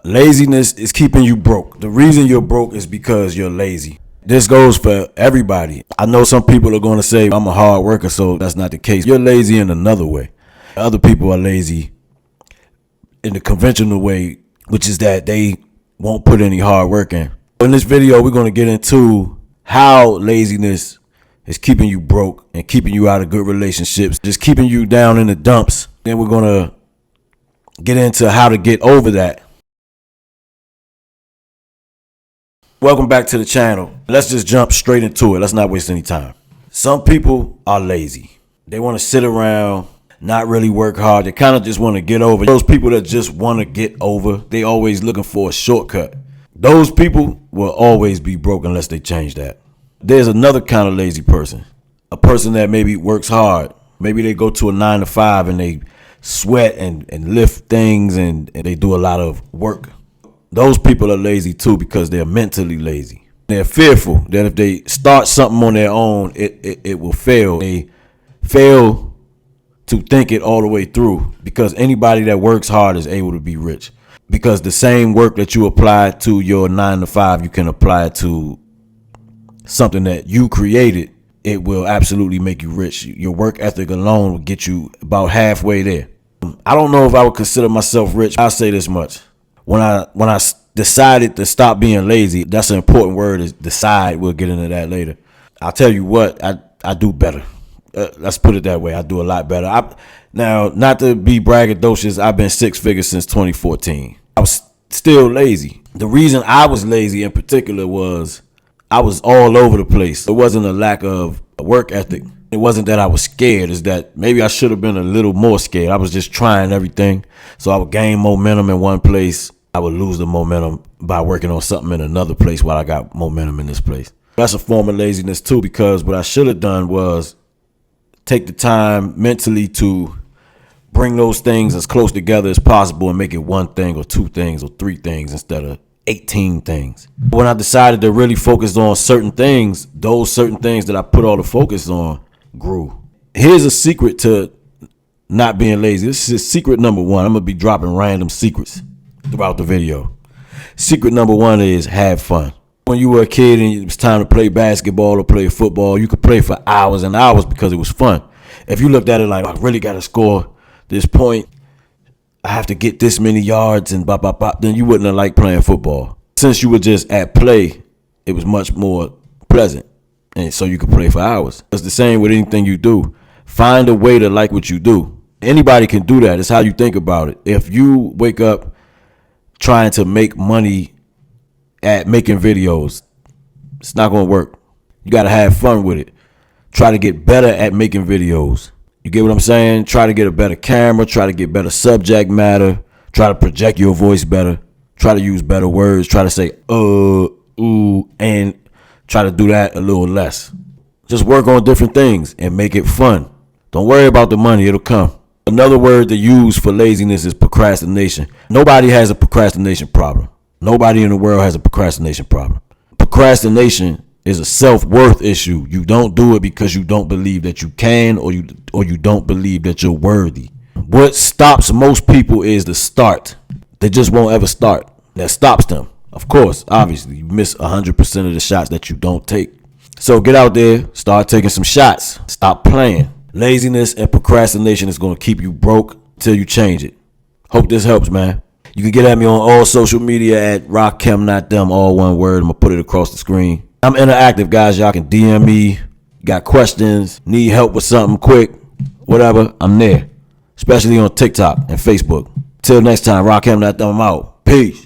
Laziness is keeping you broke. The reason you're broke is because you're lazy. This goes for everybody. I know some people are going to say, I'm a hard worker, so that's not the case. You're lazy in another way. Other people are lazy in the conventional way, which is that they won't put any hard work in. In this video, we're going to get into how laziness is keeping you broke and keeping you out of good relationships, just keeping you down in the dumps. Then we're going to get into how to get over that. Welcome back to the channel. Let's just jump straight into it. Let's not waste any time. Some people are lazy. They want to sit around, not really work hard. They kind of just want to get over. Those people that just want to get over, they always looking for a shortcut. Those people will always be broke unless they change that. There's another kind of lazy person. A person that maybe works hard. Maybe they go to a 9 to 5 and they sweat and lift things and they do a lot of work. Those people are lazy too because they're mentally lazy. They're fearful that if they start something on their own, it will fail. They fail to think it all the way through because anybody that works hard is able to be rich. Because the same work that you apply to your 9 to 5, you can apply it to something that you created. It will absolutely make you rich. Your work ethic alone will get you about halfway there. I don't know if I would consider myself rich. I'll say this much. When I decided to stop being lazy, that's an important word, is decide. We'll get into that later. I'll tell you what, I do better. Let's put it that way. I do a lot better. Now, not to be braggadocious, I've been 6 figures since 2014. I was still lazy. The reason I was lazy in particular was I was all over the place. It wasn't a lack of work ethic. It wasn't that I was scared. It's that maybe I should have been a little more scared. I was just trying everything. So I would gain momentum in one place. I would lose the momentum by working on something in another place while I got momentum in this place. That's a form of laziness too, because what I should have done was take the time mentally to bring those things as close together as possible and make it one thing or 2 things or 3 things instead of 18 things. When I decided to really focus on certain things, those certain things that I put all the focus on grew. Here's a secret to not being lazy. This is secret number 1. I'm going to be dropping random secrets throughout the video. Secret number 1 is have fun. When you were a kid and it was time to play basketball or play football, you could play for hours and hours because it was fun. If you looked at it like, I really got to score this point, I have to get this many yards and bop, bop, bop, then you wouldn't have liked playing football. Since you were just at play, it was much more pleasant. And so you could play for hours. It's the same with anything you do. Find a way to like what you do. Anybody can do that. It's how you think about it. If you wake up trying to make money at making videos, it's not going to work. You got to have fun with it. Try to get better at making videos. You get what I'm saying? Try to get a better camera. Try to get better subject matter. Try to project your voice better. Try to use better words. Try to say, ooh, and try to do that a little less. Just work on different things and make it fun. Don't worry about the money. It'll come. Another word to use for laziness is procrastination. Nobody has a procrastination problem. Nobody in the world has a procrastination problem. Procrastination is a self-worth issue. You don't do it because you don't believe that you can, or you don't believe that you're worthy. What stops most people is the start. They just won't ever start. That stops them. Of course, obviously, you miss 100% of the shots that you don't take. So get out there, start taking some shots. Stop playing. Laziness and procrastination is going to keep you broke until you change it. Hope this helps, man. You can get at me on all social media at RakimNotThem, all one word. I'm going to put it across the screen. I'm interactive, guys. Y'all can DM me. Got questions, need help with something quick, whatever, I'm there. Especially on TikTok and Facebook. Till next time, RakimNotThem, I'm out. Peace.